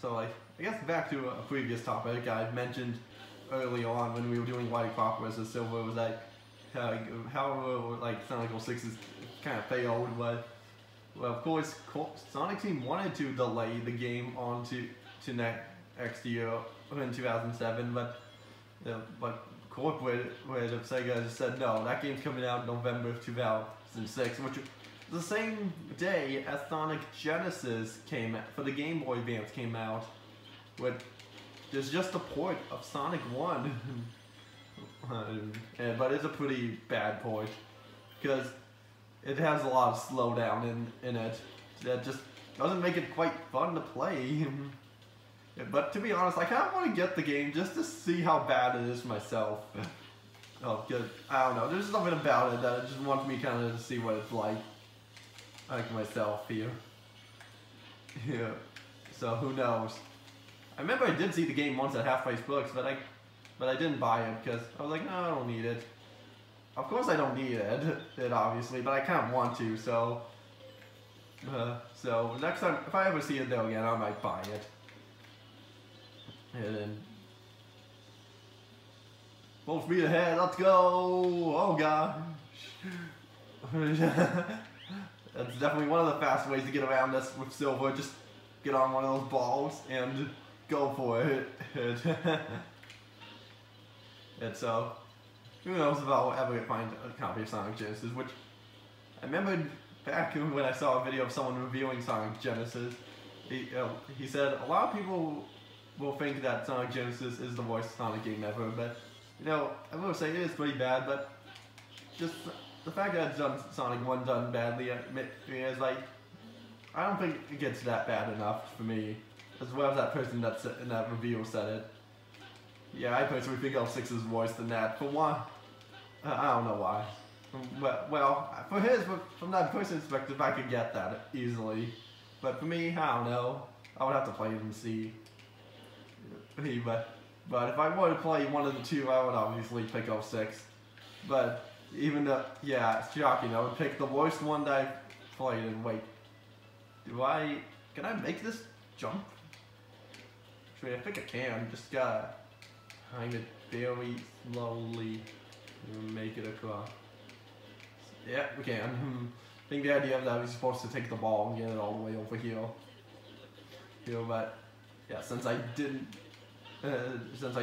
so like, I guess back to a previous topic I mentioned early on when we were doing White Croc versus Silver was like, how like Sonic 06 is kind of failed, but well, of course, Sonic Team wanted to delay the game on to next year in 2007, but corporate of Sega just said no, that game's coming out in November of 2006, which was the same day as Sonic Genesis for the Game Boy Advance came out. There's just a port of Sonic 1, but it's a pretty bad port because it has a lot of slowdown in it that just doesn't make it quite fun to play. But to be honest, I kind of want to get the game just to see how bad it is myself. Oh, good. I don't know. There's something about it that just wants me kind of to see what it's like myself here. Yeah. So who knows? I remember I did see the game once at Half Price Books, but I didn't buy it because I was like, no, I don't need it. Of course I don't need it obviously, but I kind of want to. So next time, if I ever see it though again, I might buy it. And then full speed ahead, let's go! Oh gosh. That's definitely one of the fast ways to get around this with Silver. Just get on one of those balls and go for it. And so, who knows if I'll ever find a copy of Sonic Genesis, which I remembered back when I saw a video of someone reviewing Sonic Genesis. He said a lot of people will think that Sonic Genesis is the worst Sonic game ever, but you know, I will say it is pretty bad, but just the fact that it's done Sonic 1 done badly is like, I don't think it gets that bad enough for me, as well as that person that's in that review said it. Yeah, I personally think 06 is worse than that. For one, I don't know why. Well, from that person's perspective, I could get that easily, but for me, I don't know. I would have to play it and see. But if I were to play one of the two, I would obviously pick 06. But even though, yeah, it's shocking. I would pick the worst one that I played. And wait, can I make this jump? Actually, I think I can. Just gotta kind of very slowly make it across. Yeah, we can. I think the idea of that is supposed to take the ball and get it all the way over here. But yeah, since I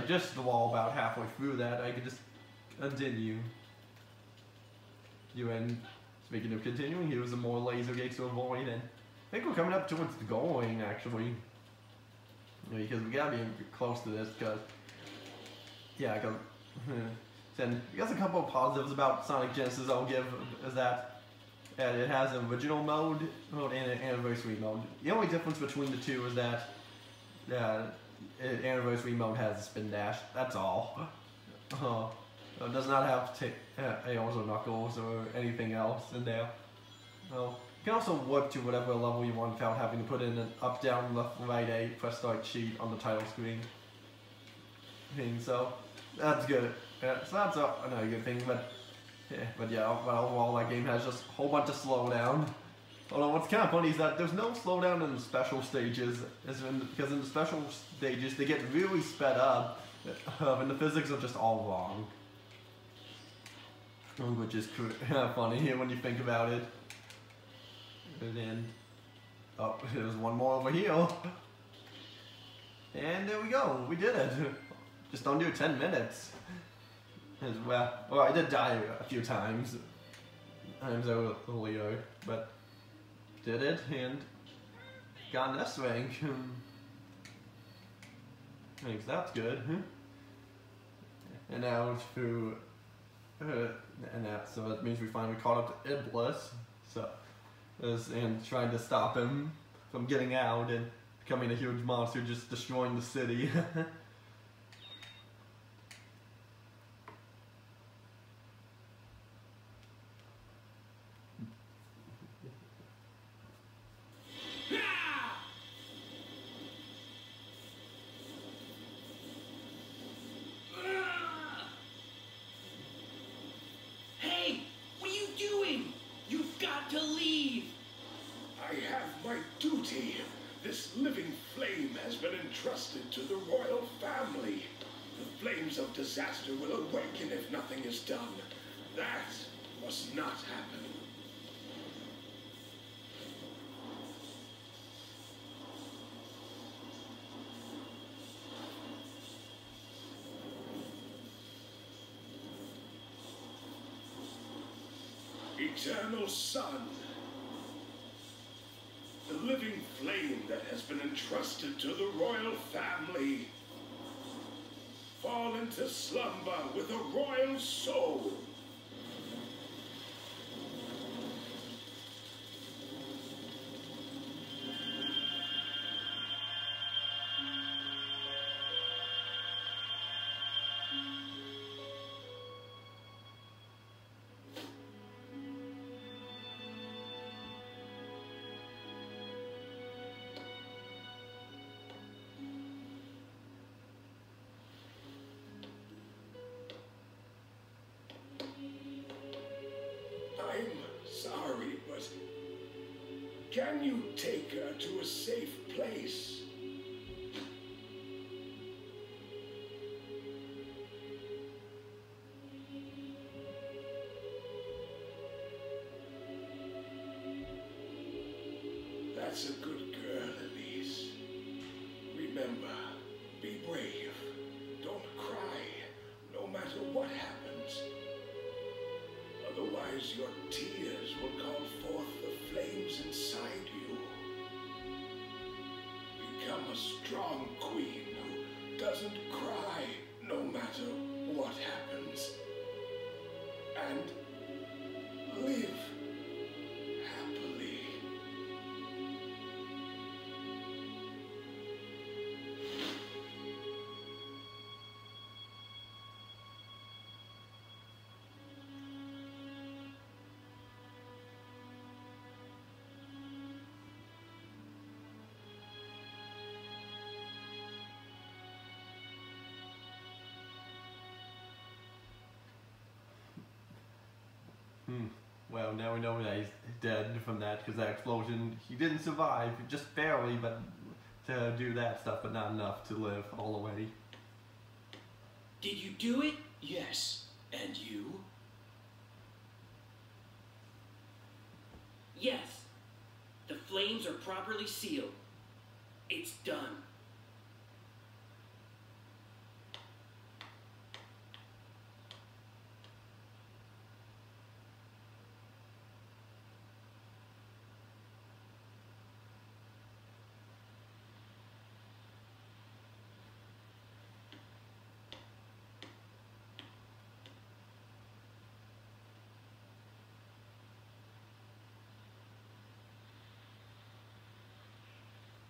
just the wall about halfway through that, I could just continue. And speaking of continuing, here's some more laser gates to avoid, and I think we're coming up towards the going actually, because we gotta be close to this, because then I guess a couple of positives about Sonic Genesis I'll give is that it has an original mode and an anniversary mode. The only difference between the two is that anniversary mode has a spin dash. That's all. It does not have Tails or Knuckles or anything else in there. You can also warp to whatever level you want without having to put in an up, down, left, right, A, press start sheet on the title screen. And so that's good. So that's another good thing. But overall that game has just a whole bunch of slowdown. Although what's kind of funny is that there's no slowdown in the special stages, because in the special stages they get really sped up, and the physics are just all wrong. Which is funny when you think about it. And then, there's one more over here. And there we go, we did it. Just under 10 minutes. As well, I did die a few times earlier, but did it and got an S rank. I think that's good. And now through, so that means we finally caught up to Iblis. And trying to stop him from getting out and becoming a huge monster, just destroying the city. Hey, what are you doing? You've got to leave. I have my duty. This living flame has been entrusted to the royal family. The flames of disaster will awaken if nothing is done. That must not happen. Eternal Sun, the living flame that has been entrusted to the royal family, fall into slumber with a royal soul. I'm sorry, but can you take her to a safe place? That's a good girl, Elise. Remember, be brave. Don't cry, no matter what happens. Otherwise, your tears will call forth the flames inside you. Become a strong queen who doesn't cry no matter what happens. And live happily. Well, now we know that he's dead from that, because that explosion, he didn't survive, just barely, but to do that stuff, but not enough to live all the way. Did you do it? Yes. And you? Yes. The flames are properly sealed. It's done.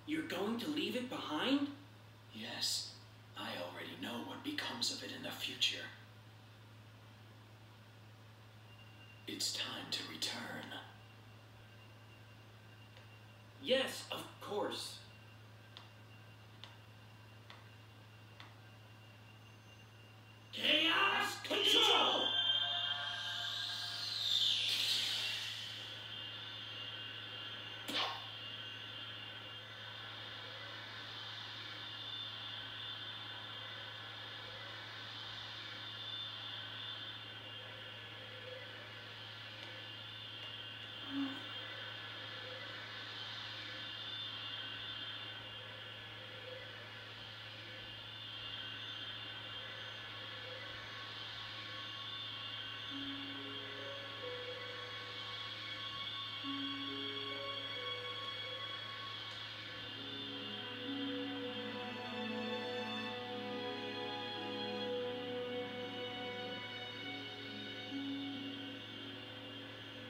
You're going to leave it behind? Yes. I already know what becomes of it in the future. It's time to return. Yes, of course. Chaos Control!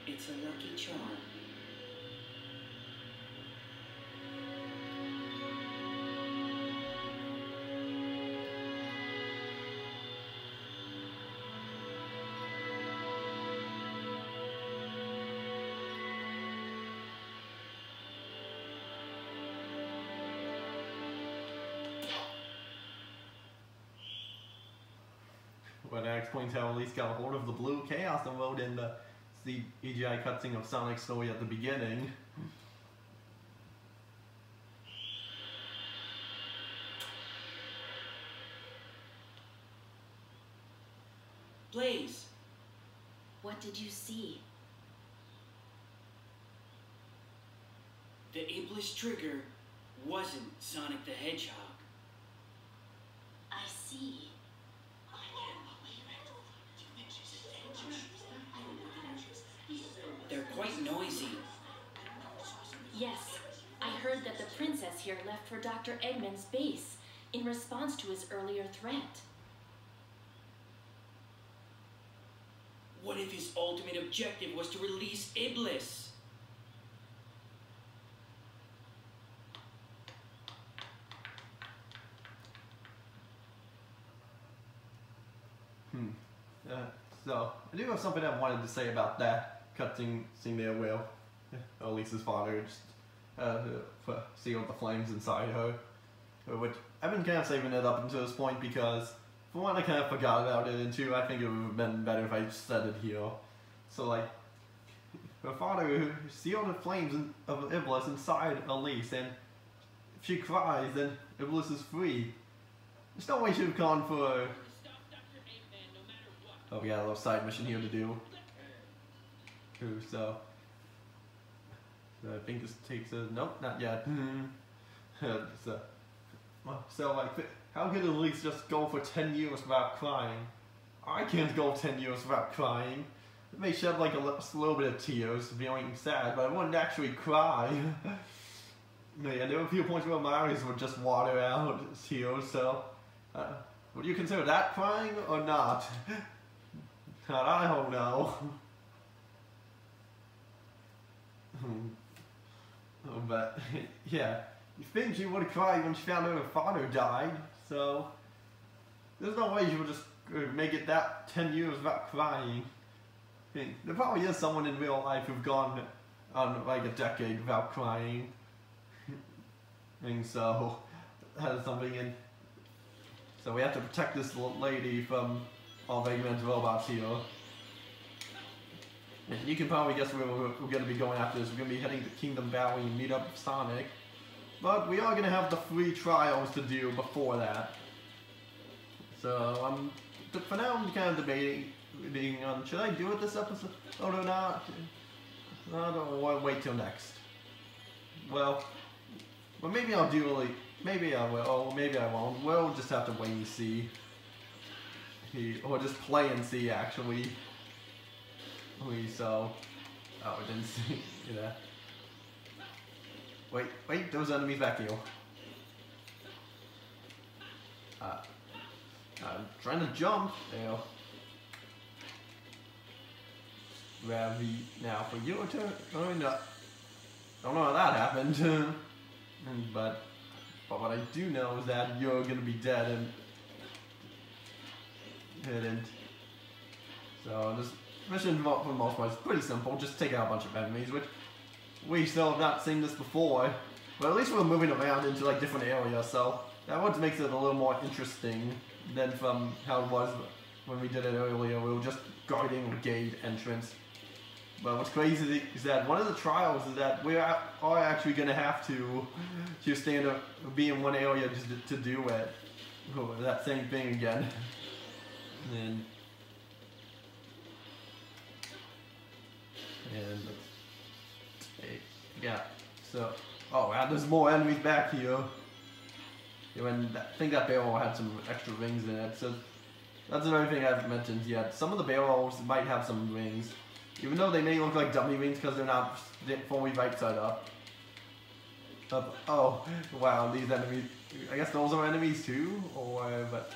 It's a lucky charm. Well, that explains how Elise got a hold of the blue Chaos Emerald in the CGI cutscene of Sonic's story at the beginning. Blaze, What did you see? the Iblis trigger wasn't Sonic the Hedgehog. I see. They're quite noisy. Yes, I heard that the princess here left for Dr. Eggman's base in response to his earlier threat. What if his ultimate objective was to release Iblis? So, I do have something I wanted to say about that cutscene scene there where Elise's father just sealed the flames inside her. Which, I've been kind of saving it up until this point because, for one, I kind of forgot about it, and two, I think it would have been better if I just said it here. So, like, her father sealed the flames of Iblis inside Elise, and if she cries, then Iblis is free. There's no way she would have gone for... Oh, we got a little side mission here to do. So I think this takes a... Nope, not yet. So, like, how could Elise just go for 10 years without crying? I can't go 10 years without crying. It may shed, like, a little bit of tears, feeling sad, but I wouldn't actually cry. Yeah, there were a few points where my eyes would just water out tears, so... would you consider that crying, or not? I don't know. But, yeah. You think she would have cried when she found out her father died, so... There's no way she would just make it that 10 years without crying. I mean, there probably is someone in real life who've gone on like a decade without crying. And so, that is something in... So we have to protect this lady from all of Eggman's robots here. And you can probably guess where we're going to be going after this. We're going to be heading to Kingdom Valley and meet up with Sonic. But we are going to have the free trials to do before that. So, for now I'm kind of debating on, should I do it this episode or not? I don't want to wait till next. Well, maybe I'll do it. Maybe I will, or maybe I won't. We'll just have to wait and see. Or just play and see, actually. So... Oh, I didn't see that. Wait, those enemies back here. I'm trying to jump. There. Gravity. Now, for your turn. Oh, no. Don't know how that happened. But what I do know is that you're gonna be dead and hidden. So this mission for the most part is pretty simple. Just take out a bunch of enemies, which we still have not seen this before. But at least we're moving around into like different areas, so that what makes it a little more interesting than from how it was when we did it earlier. We were just guarding the gate entrance. But what's crazy is that one of the trials is that we are actually going to have to be in one area just to do it. That same thing again. And yeah, so, oh wow, there's more enemies back here. And I think that barrel had some extra rings in it, so that's another thing I haven't mentioned yet. Some of the barrels might have some rings, even though they may look like dummy rings because they're not fully right side up. Oh, wow, these enemies, I guess those are enemies too, or, but...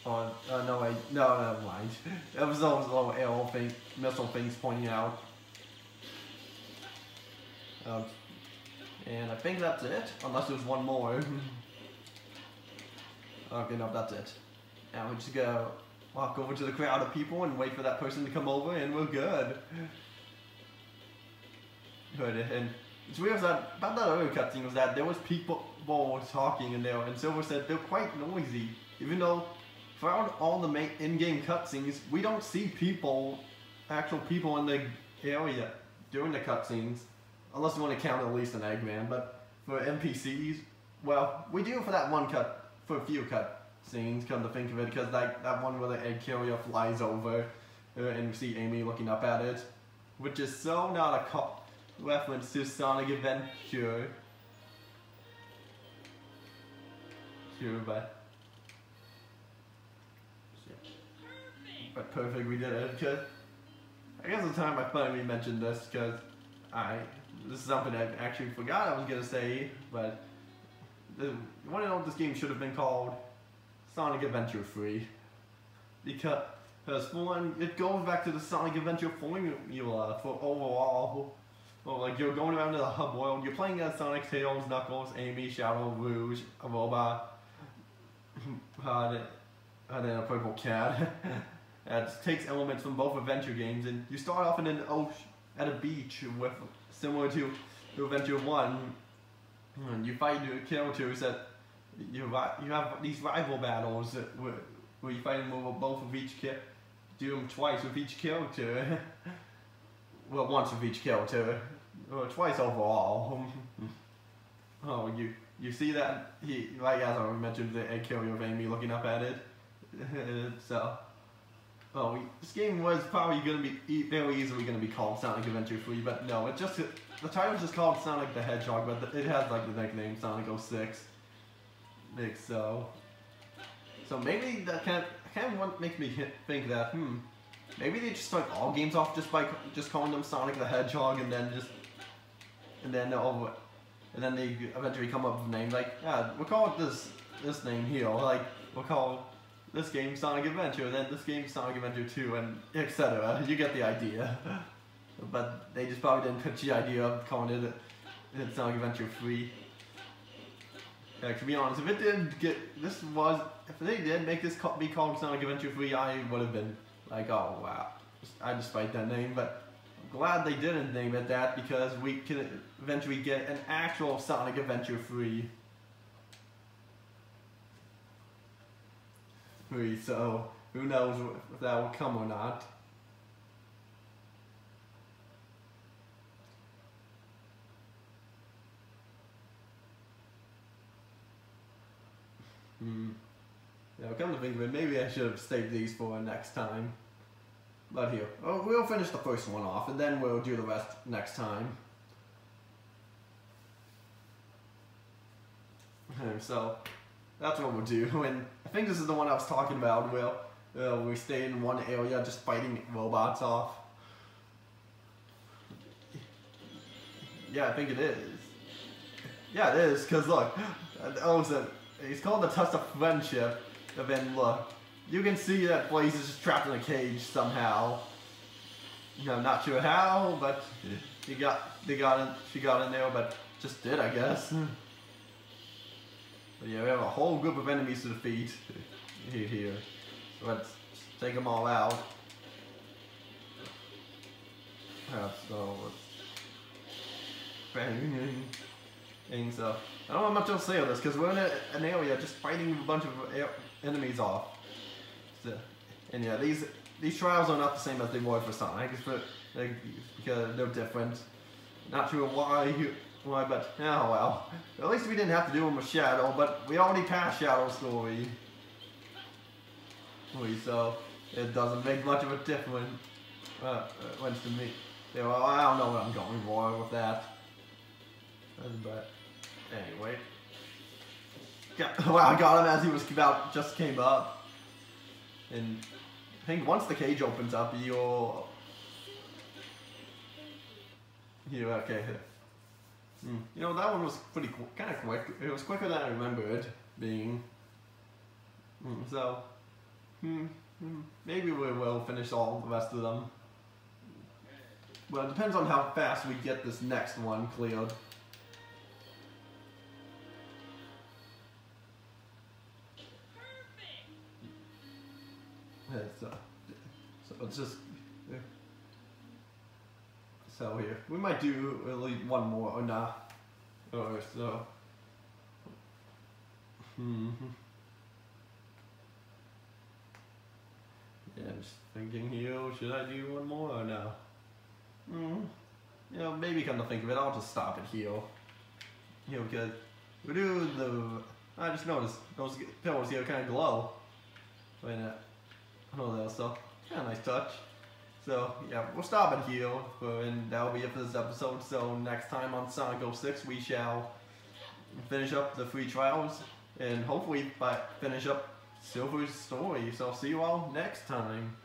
Oh, no, wait. No, never mind. It was those little arrow things, missile things pointing out. And I think that's it, unless there's one more. Okay, no, that's it. Now we just go walk over to the crowd of people and wait for that person to come over, and we're good. Good, and it's weird that about that other cutscene was that there was people talking in there, and Silver said they're quite noisy, even though throughout all the main in-game cutscenes, we don't see people, actual people in the area during the cutscenes, unless you want to count Elise and Eggman. But for NPCs, well, we do for that one for a few scenes, come to think of it, because like that one where the egg carrier flies over and you see Amy looking up at it, which is so not a reference to Sonic Adventure. Sure, but perfect, we did it. Because I guess the time I finally mentioned this, because this is something I actually forgot I was gonna say, but you want to know what this game should have been called? Sonic Adventure 3. Because for one, it goes back to the Sonic Adventure formula for overall. Well, like you're going around to the hub world, you're playing as Sonic, Tails, Knuckles, Amy, Shadow, Rouge, a robot, and then a purple cat. It takes elements from both adventure games, and you start off in an ocean at a beach with similar to Adventure 1. And you fight your characters that you have these rival battles where you fight them with both of each do them twice with each character. Well, once with each character, or twice overall. Oh, you see that? Like as I mentioned, the egg carrier of Amy looking up at it. So, well, this game was probably going to be very easily going to be called Sonic Adventure 3, but no, it just the title's just called Sonic the Hedgehog, but it has like the nickname Sonic 06. So maybe that kind of makes me think that maybe they just start all games off just by just calling them Sonic the Hedgehog, and then they eventually come up with a name like, yeah, we'll call it this name here, like we'll call this game Sonic Adventure, and then this game Sonic Adventure 2, and etc. You get the idea. But they just probably didn't pitch the idea of calling it Sonic Adventure 3. To be honest, if they did make this be called Sonic Adventure 3, I would have been like, oh wow, I despite that name, but I'm glad they didn't name it that, because we can eventually get an actual Sonic Adventure 3. So, who knows if that will come or not. Now, come to think of it, maybe I should have saved these for next time. But here, we'll finish the first one off, and then we'll do the rest next time. So, that's what we'll do. And I think this is the one I was talking about, where we stayed in one area just fighting robots off. Yeah, I think it is. Yeah, it is, because look, it's called the Test of Friendship, and then look, you can see that Blaze is just trapped in a cage somehow. I'm not sure how, but she got in there, but just did, I guess. But yeah, we have a whole group of enemies to defeat here. So let's take them all out. So let's bang. So I don't have much else to say on this, because we're in an area just fighting a bunch of enemies off. So, and yeah, these trials are not the same as they were for Sonic, because they're different. Not sure why, but oh well. At least we didn't have to do them with Shadow, but we already passed Shadow's story. So it doesn't make much of a difference to me. Yeah, well, I don't know what I'm going for with that. But anyway, well, I got him as he was just came up, and I think once the cage opens up, you'll okay. You know, that one was kind of quick. It was quicker than I remembered being. So, maybe we will finish all the rest of them. Well, it depends on how fast we get this next one cleared. So it's just so here we might do at least one more or not, or so. Yeah, I'm just thinking here, should I do one more or no? You know, maybe come to think of it, I'll just stop it here. You know, because we do I just noticed those pillows here kind of glow. Wait a minute. Oh, that was so kind of nice touch. So yeah, we'll stop it here, and that'll be it for this episode. So next time on Sonic 06, we shall finish up the free trials, and hopefully finish up Silver's story. So see you all next time.